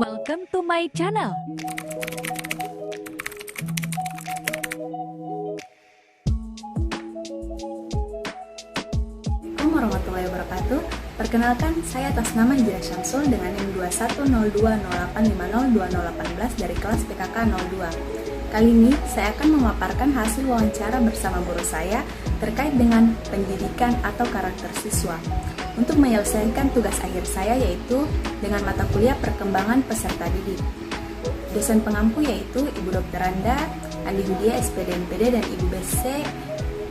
Welcome to my channel. Assalamualaikum warahmatullahi wabarakatuh. Perkenalkan, saya atas nama Hijrah Syamsul dengan NIM 210208502018 dari kelas PKK 02. Kali ini saya akan memaparkan hasil wawancara bersama guru saya terkait dengan pendidikan atau karakter siswa untuk menyelesaikan tugas akhir saya, yaitu dengan mata kuliah perkembangan peserta didik. Dosen pengampu yaitu Ibu Dr. Randa Andi Hudia SPD MPD dan Ibu BC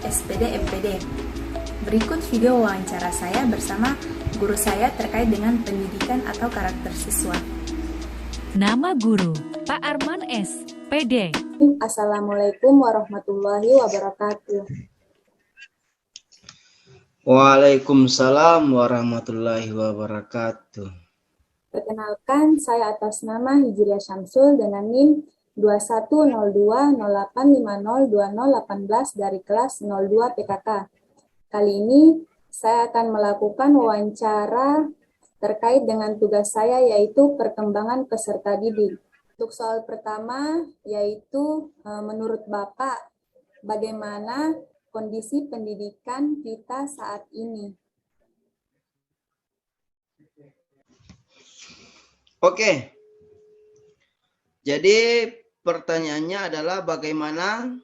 SPD MPD. Berikut video wawancara saya bersama guru saya terkait dengan pendidikan atau karakter siswa. Nama guru, Pak Arman S. PD. Assalamualaikum warahmatullahi wabarakatuh. Waalaikumsalam warahmatullahi wabarakatuh. Perkenalkan, saya atas nama Hijrah Syamsul dengan NIM 210208502018 dari kelas 02 PKK. Kali ini saya akan melakukan wawancara terkait dengan tugas saya, yaitu perkembangan peserta didik. Untuk soal pertama, yaitu menurut Bapak, bagaimana kondisi pendidikan kita saat ini? Oke, jadi pertanyaannya adalah bagaimana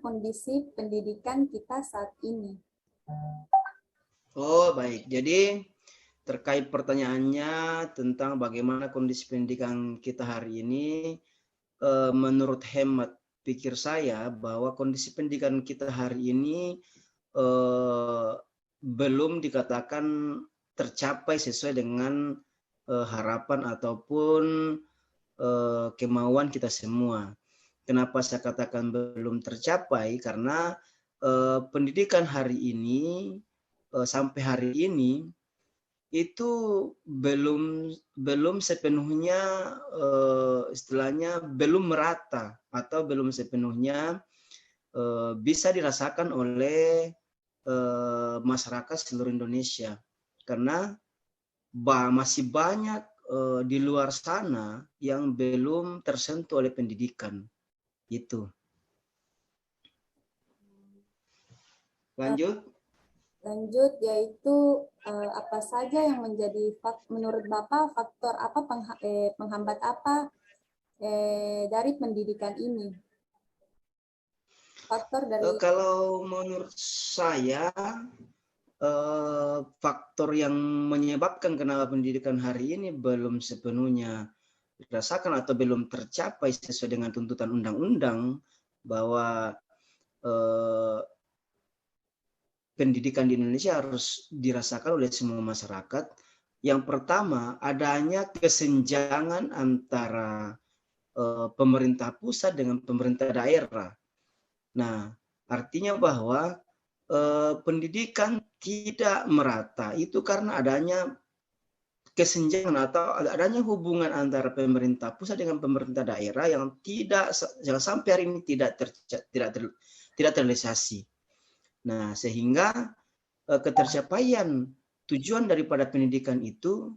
kondisi pendidikan kita saat ini? Oh, baik. Jadi terkait pertanyaannya tentang bagaimana kondisi pendidikan kita hari ini, menurut hemat pikir saya bahwa kondisi pendidikan kita hari ini belum dikatakan tercapai sesuai dengan harapan ataupun kemauan kita semua. Kenapa saya katakan belum tercapai? Karena pendidikan hari ini sampai hari ini itu belum sepenuhnya istilahnya belum merata atau belum sepenuhnya bisa dirasakan oleh masyarakat seluruh Indonesia, karena masih banyak di luar sana yang belum tersentuh oleh pendidikan itu. Lanjut, yaitu apa saja yang menjadi menurut Bapak faktor apa penghambat apa dari pendidikan ini? Faktor dari kalau menurut saya faktor yang menyebabkan kenapa pendidikan hari ini belum sepenuhnya dirasakan atau belum tercapai sesuai dengan tuntutan undang-undang bahwa pendidikan di Indonesia harus dirasakan oleh semua masyarakat. Yang pertama, adanya kesenjangan antara pemerintah pusat dengan pemerintah daerah. Nah, artinya bahwa pendidikan tidak merata itu karena adanya kesenjangan atau adanya hubungan antara pemerintah pusat dengan pemerintah daerah yang sampai hari ini tidak terrealisasi. Nah, sehingga ketercapaian tujuan daripada pendidikan itu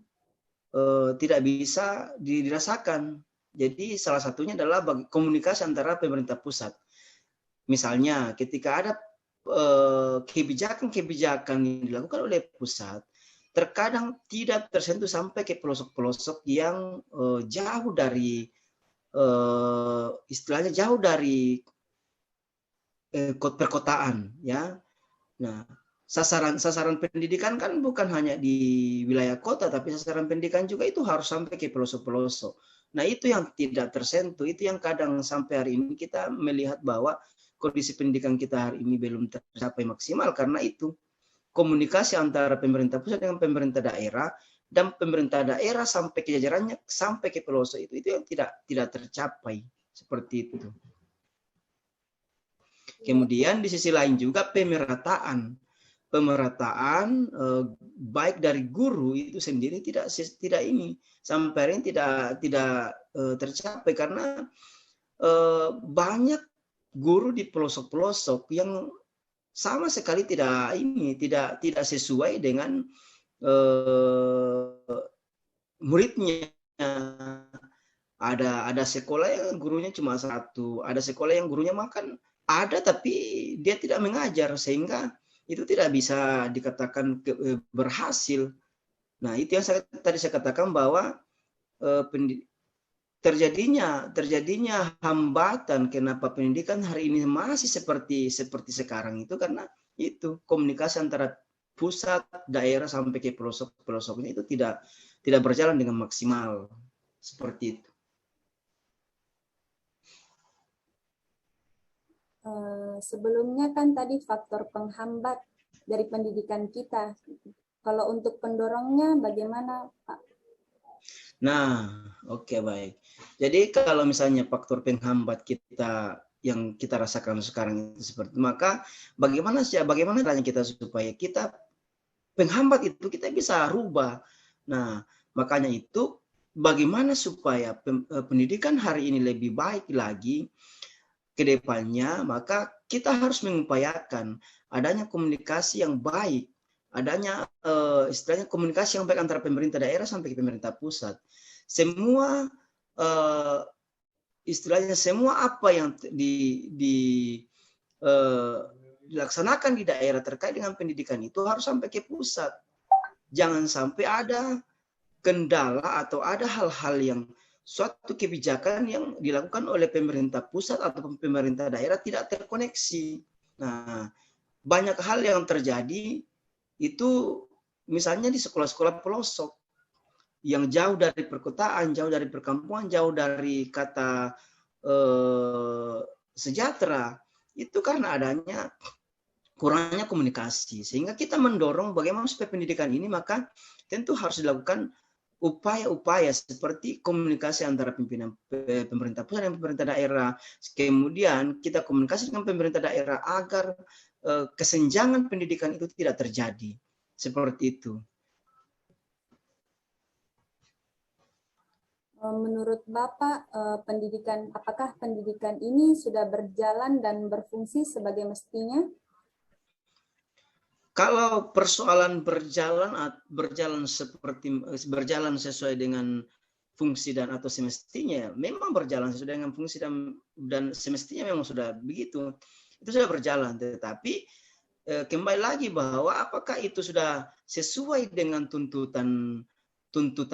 tidak bisa dirasakan. Jadi salah satunya adalah komunikasi antara pemerintah pusat. Misalnya ketika ada kebijakan-kebijakan yang dilakukan oleh pusat, terkadang tidak tersentuh sampai ke pelosok-pelosok yang jauh dari istilahnya jauh dari perkotaan, ya. Nah, sasaran pendidikan kan bukan hanya di wilayah kota, tapi sasaran pendidikan juga itu harus sampai ke pelosok-pelosok. Nah, itu yang tidak tersentuh, itu yang kadang sampai hari ini kita melihat bahwa kondisi pendidikan kita hari ini belum tercapai maksimal karena itu komunikasi antara pemerintah pusat dengan pemerintah daerah dan pemerintah daerah sampai ke jajarannya sampai ke pelosok itu yang tidak tercapai seperti itu. Kemudian di sisi lain juga pemerataan baik dari guru itu sendiri tidak ini sampai ini tidak tercapai karena banyak guru di pelosok-pelosok yang sama sekali tidak sesuai dengan muridnya. Ada sekolah yang gurunya cuma satu, ada sekolah yang gurunya makan ada tapi dia tidak mengajar, sehingga itu tidak bisa dikatakan berhasil. Nah, itu yang tadi saya katakan bahwa terjadinya hambatan kenapa pendidikan hari ini masih seperti sekarang itu karena itu komunikasi antara pusat, daerah sampai ke pelosok-pelosoknya itu tidak berjalan dengan maksimal seperti itu. Sebelumnya kan tadi faktor penghambat dari pendidikan kita. Kalau untuk pendorongnya bagaimana, Pak? Nah, oke, baik. Jadi kalau misalnya faktor penghambat kita yang kita rasakan sekarang itu seperti itu, maka bagaimana caranya kita supaya kita penghambat itu kita bisa rubah. Nah, makanya itu bagaimana supaya pendidikan hari ini lebih baik lagi ke depannya, maka kita harus mengupayakan adanya komunikasi yang baik, adanya istilahnya komunikasi yang baik antara pemerintah daerah sampai ke pemerintah pusat. Semua istilahnya semua apa yang dilaksanakan di daerah terkait dengan pendidikan itu harus sampai ke pusat. Jangan sampai ada kendala atau ada hal-hal yang suatu kebijakan yang dilakukan oleh pemerintah pusat atau pemerintah daerah tidak terkoneksi. Nah, banyak hal yang terjadi itu misalnya di sekolah-sekolah pelosok yang jauh dari perkotaan, jauh dari perkampungan, jauh dari kata sejahtera, itu karena adanya kurangnya komunikasi. Sehingga kita mendorong bagaimana supaya pendidikan ini maka tentu harus dilakukan upaya-upaya seperti komunikasi antara pimpinan pemerintah pusat dan pemerintah daerah. Kemudian kita komunikasi dengan pemerintah daerah agar kesenjangan pendidikan itu tidak terjadi. Seperti itu. Menurut Bapak, apakah pendidikan ini sudah berjalan dan berfungsi sebagai mestinya? Kalau persoalan berjalan sesuai dengan fungsi dan atau semestinya, memang berjalan sesuai dengan fungsi dan semestinya memang sudah begitu. Itu sudah berjalan, tetapi kembali lagi bahwa apakah itu sudah sesuai dengan tuntutan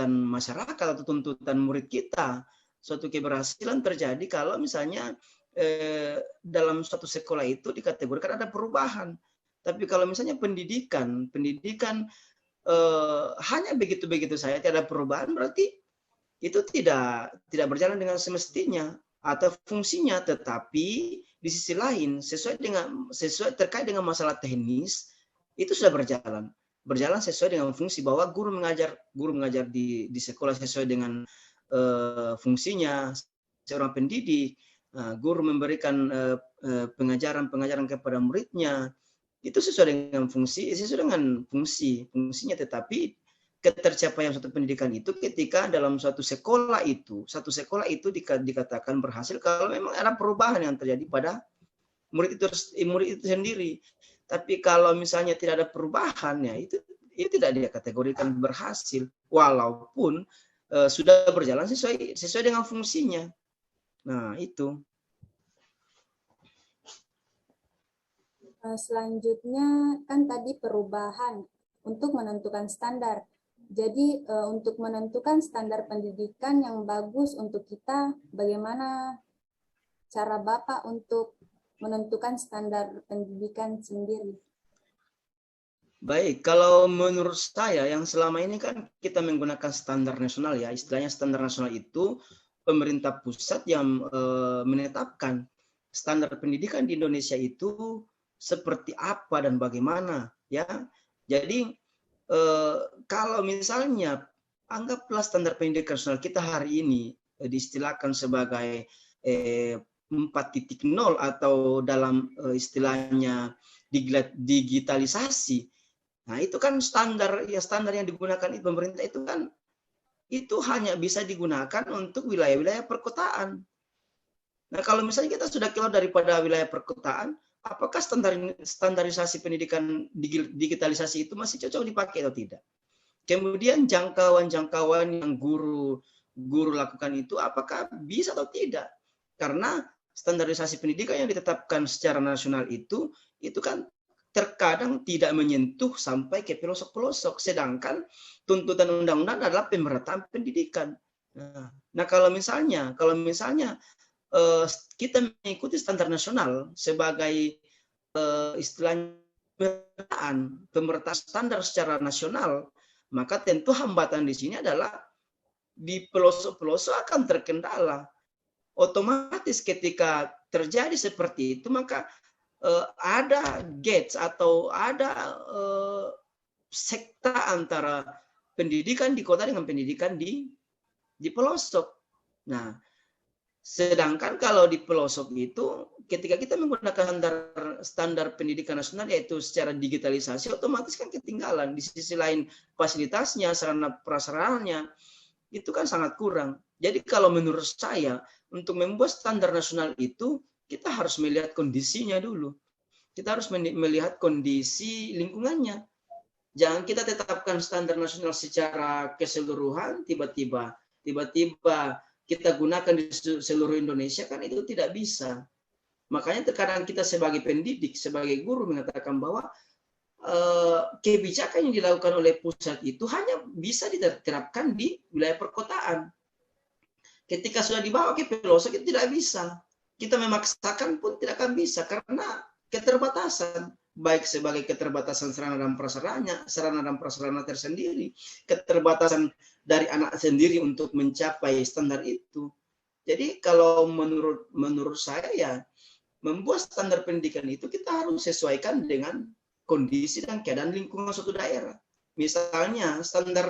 masyarakat atau tuntutan murid kita. Suatu keberhasilan terjadi kalau misalnya dalam suatu sekolah itu dikategorikan ada perubahan. Tapi kalau misalnya pendidikan hanya begitu-begitu saja, tidak ada perubahan, berarti itu tidak berjalan dengan semestinya atau fungsinya. Tetapi di sisi lain, sesuai terkait dengan masalah teknis, itu sudah berjalan sesuai dengan fungsi, bahwa guru mengajar di sekolah sesuai dengan fungsinya seorang pendidik. Guru memberikan pengajaran kepada muridnya, itu sesuai dengan fungsinya. Tetapi ketercapaian suatu pendidikan itu ketika dalam suatu sekolah itu dikatakan berhasil kalau memang ada perubahan yang terjadi pada murid itu sendiri. Tapi kalau misalnya tidak ada perubahan, ya itu tidak dikategorikan berhasil, walaupun sudah berjalan sesuai dengan fungsinya. Nah, itu. Selanjutnya kan tadi perubahan untuk menentukan standar. Jadi untuk menentukan standar pendidikan yang bagus untuk kita, bagaimana cara Bapak untuk menentukan standar pendidikan sendiri? Baik, kalau menurut saya yang selama ini kan kita menggunakan standar nasional, ya, istilahnya standar nasional itu pemerintah pusat yang menetapkan standar pendidikan di Indonesia itu seperti apa dan bagaimana, ya. Jadi kalau misalnya anggaplah standar pendidikan nasional kita hari ini diistilahkan sebagai 4.0 atau dalam istilahnya digitalisasi. Nah, itu kan standar yang digunakan pemerintah itu kan itu hanya bisa digunakan untuk wilayah-wilayah perkotaan. Nah, kalau misalnya kita sudah keluar daripada wilayah perkotaan, apakah standarisasi pendidikan digitalisasi itu masih cocok dipakai atau tidak? Kemudian jangkauan-jangkauan yang guru lakukan itu apakah bisa atau tidak? Karena standarisasi pendidikan yang ditetapkan secara nasional itu kan terkadang tidak menyentuh sampai ke pelosok-pelosok, sedangkan tuntutan undang-undang adalah pemerataan pendidikan. Nah, kalau misalnya kita mengikuti standar nasional sebagai istilahnya pemerataan standar secara nasional, maka tentu hambatan di sini adalah di pelosok-pelosok akan terkendala. Otomatis ketika terjadi seperti itu, maka ada gates atau ada sekta antara pendidikan di kota dengan pendidikan di pelosok. Nah, sedangkan kalau di pelosok itu, ketika kita menggunakan standar pendidikan nasional, yaitu secara digitalisasi, otomatis kan ketinggalan. Di sisi lain fasilitasnya, sarana prasarananya, itu kan sangat kurang. Jadi kalau menurut saya, untuk membuat standar nasional itu, kita harus melihat kondisinya dulu. Kita harus melihat kondisi lingkungannya. Jangan kita tetapkan standar nasional secara keseluruhan, tiba-tiba kita gunakan di seluruh Indonesia, kan itu tidak bisa. Makanya terkadang kita sebagai pendidik, sebagai guru mengatakan bahwa kebijakan yang dilakukan oleh pusat itu hanya bisa diterapkan di wilayah perkotaan. Ketika sudah dibawa ke pelosok itu tidak bisa. Kita memaksakan pun tidak akan bisa karena keterbatasan, baik sebagai keterbatasan sarana dan prasarana tersendiri, keterbatasan dari anak sendiri untuk mencapai standar itu. Jadi kalau menurut saya ya, membuat standar pendidikan itu kita harus sesuaikan dengan kondisi dan keadaan lingkungan suatu daerah. Misalnya standar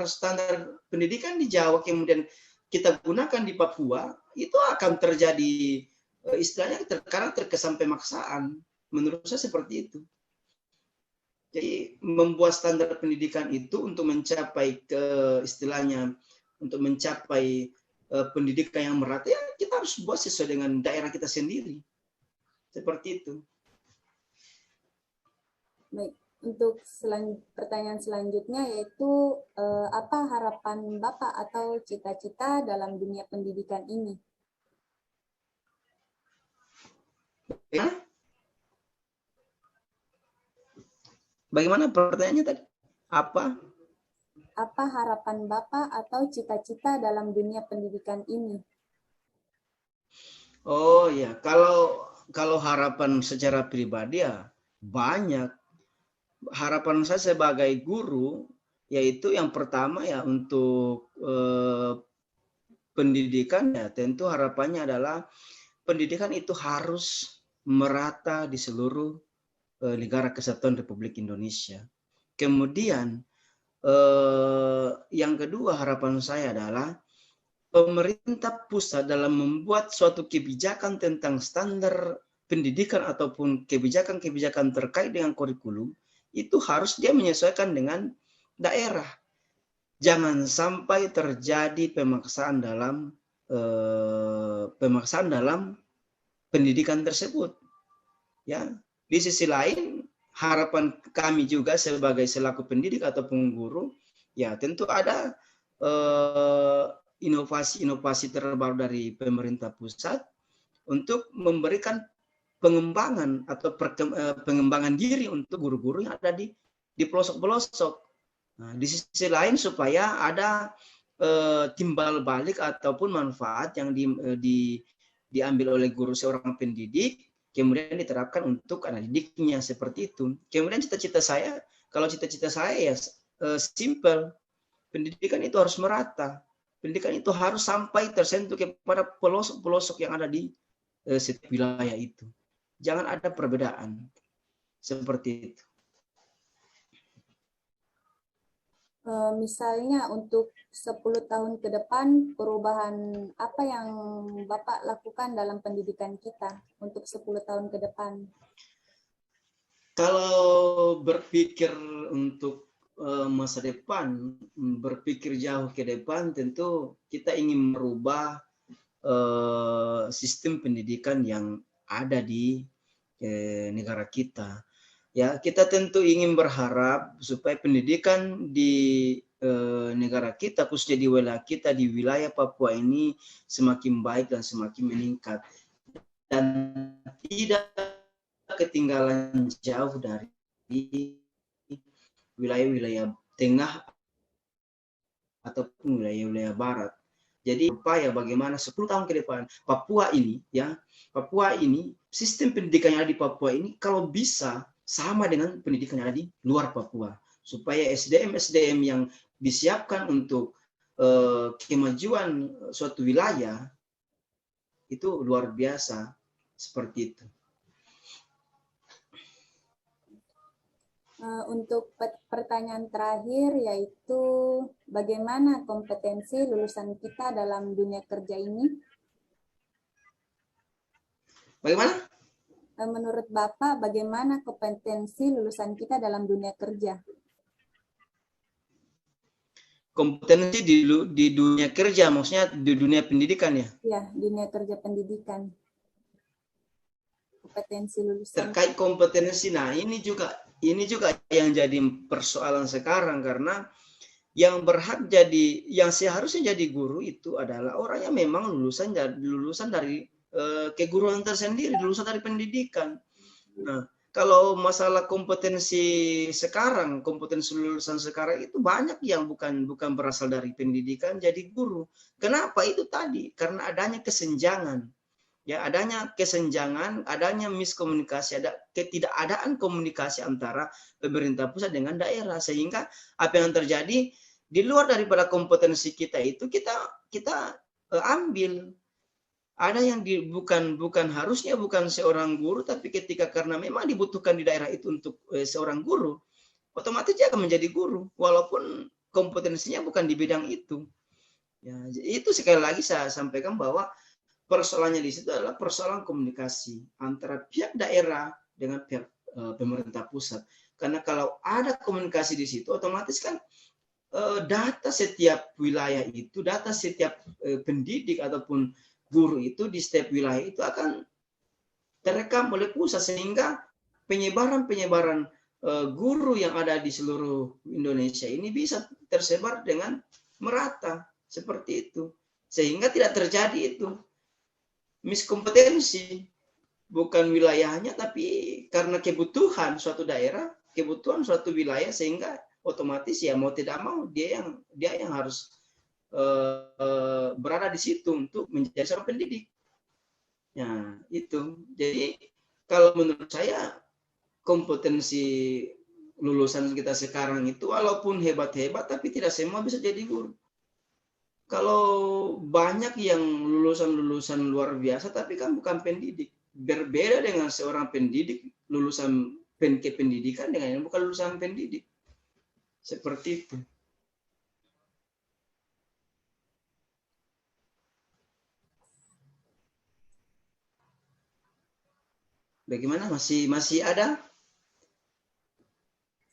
pendidikan di Jawa kemudian kita gunakan di Papua, itu akan terjadi istilahnya terkadang terkesan pemaksaan. Menurut saya seperti itu. Jadi membuat standar pendidikan itu untuk mencapai pendidikan yang merata, ya kita harus buat sesuai dengan daerah kita sendiri. Seperti itu. Baik, untuk pertanyaan selanjutnya yaitu apa harapan Bapak atau cita-cita dalam dunia pendidikan ini? Ya? Bagaimana pertanyaannya tadi? Apa harapan Bapak atau cita-cita dalam dunia pendidikan ini? Oh ya, kalau harapan secara pribadi ya banyak. Harapan saya sebagai guru yaitu yang pertama ya untuk pendidikan ya tentu harapannya adalah pendidikan itu harus merata di seluruh negara kesatuan Republik Indonesia. Kemudian yang kedua harapan saya adalah pemerintah pusat dalam membuat suatu kebijakan tentang standar pendidikan ataupun kebijakan-kebijakan terkait dengan kurikulum itu harus dia menyesuaikan dengan daerah. Jangan sampai terjadi pemaksaan dalam pendidikan tersebut. Ya, di sisi lain harapan kami juga sebagai selaku pendidik ataupun guru, ya tentu ada inovasi-inovasi terbaru dari pemerintah pusat untuk memberikan pengembangan atau pengembangan diri untuk guru-guru yang ada di pelosok-pelosok. Nah, di sisi lain supaya ada timbal balik ataupun manfaat yang diambil oleh guru seorang pendidik, kemudian diterapkan untuk anak didiknya seperti itu. Kemudian cita-cita saya ya simple, pendidikan itu harus merata, pendidikan itu harus sampai tersentuh kepada pelosok-pelosok yang ada di setiap wilayah itu. Jangan ada perbedaan seperti itu. Misalnya untuk 10 tahun ke depan, perubahan apa yang Bapak lakukan dalam pendidikan kita untuk 10 tahun ke depan? Kalau berpikir untuk masa depan, berpikir jauh ke depan, tentu kita ingin merubah sistem pendidikan yang ada di negara kita. Ya, kita tentu ingin berharap supaya pendidikan di negara kita, khususnya di wilayah kita, di wilayah Papua ini semakin baik dan semakin meningkat. Dan tidak ketinggalan jauh dari wilayah-wilayah tengah ataupun wilayah-wilayah barat. Jadi upaya bagaimana 10 tahun ke depan Papua ini sistem pendidikan yang ada di Papua ini kalau bisa sama dengan pendidikan yang ada di luar Papua, supaya SDM yang disiapkan untuk kemajuan suatu wilayah itu luar biasa, seperti itu. Untuk pertanyaan terakhir, yaitu bagaimana kompetensi lulusan kita dalam dunia kerja ini? Bagaimana? Menurut Bapak, bagaimana kompetensi lulusan kita dalam dunia kerja? Kompetensi di dunia kerja, maksudnya di dunia pendidikan ya? Ya, dunia kerja pendidikan. Kompetensi lulusan. Terkait kompetensi, nah ini juga yang jadi persoalan sekarang, karena yang berhak jadi, yang seharusnya jadi guru itu adalah orang yang memang lulusan dari keguruan tersendiri, lulusan dari pendidikan. Nah, kalau masalah kompetensi lulusan sekarang itu banyak yang bukan berasal dari pendidikan jadi guru. Kenapa? Itu tadi karena adanya kesenjangan. Ya, adanya kesenjangan, adanya miskomunikasi, ada ketidakadaan komunikasi antara pemerintah pusat dengan daerah, sehingga apa yang terjadi di luar daripada kompetensi kita itu kita ambil. Ada yang bukan harusnya bukan seorang guru, tapi ketika karena memang dibutuhkan di daerah itu untuk seorang guru, otomatis dia akan menjadi guru walaupun kompetensinya bukan di bidang itu. Ya, itu sekali lagi saya sampaikan bahwa persoalannya di situ adalah persoalan komunikasi antara pihak daerah dengan pihak pemerintah pusat. Karena kalau ada komunikasi di situ, otomatis kan data setiap wilayah itu, data setiap pendidik ataupun guru itu di setiap wilayah itu akan terekam oleh pusat, sehingga penyebaran guru yang ada di seluruh Indonesia ini bisa tersebar dengan merata seperti itu, sehingga tidak terjadi itu miskompetensi, bukan wilayahnya tapi karena kebutuhan suatu daerah, kebutuhan suatu wilayah, sehingga otomatis ya mau tidak mau dia yang harus berada di situ untuk menjadi seorang pendidik. Ya, itu. Jadi kalau menurut saya kompetensi lulusan kita sekarang itu walaupun hebat-hebat tapi tidak semua bisa jadi guru. Kalau banyak yang lulusan luar biasa tapi kan bukan pendidik. Berbeda dengan seorang pendidik lulusan pendidikan dengan yang bukan lulusan pendidik. Seperti itu. Bagaimana? Masih ada?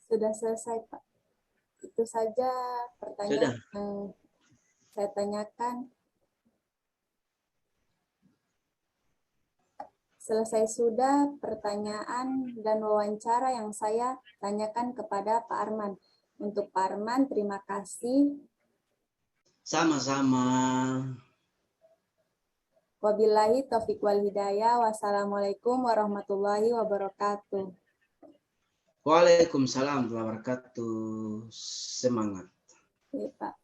Sudah selesai, Pak. Itu saja pertanyaan yang saya tanyakan. Selesai sudah pertanyaan dan wawancara yang saya tanyakan kepada Pak Arman. Untuk Pak Arman, terima kasih. Sama-sama. Wabillahi taufiq wal hidayah. Wassalamualaikum warahmatullahi wabarakatuh. Waalaikumsalam warahmatullahi wabarakatuh. Semangat. Oke, Pak.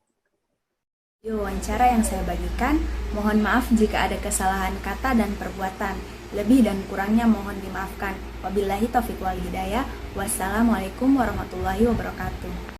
Di wawancara yang saya bagikan, mohon maaf jika ada kesalahan kata dan perbuatan. Lebih dan kurangnya mohon dimaafkan. Wabillahi taufiq wal hidayah. Wassalamualaikum warahmatullahi wabarakatuh.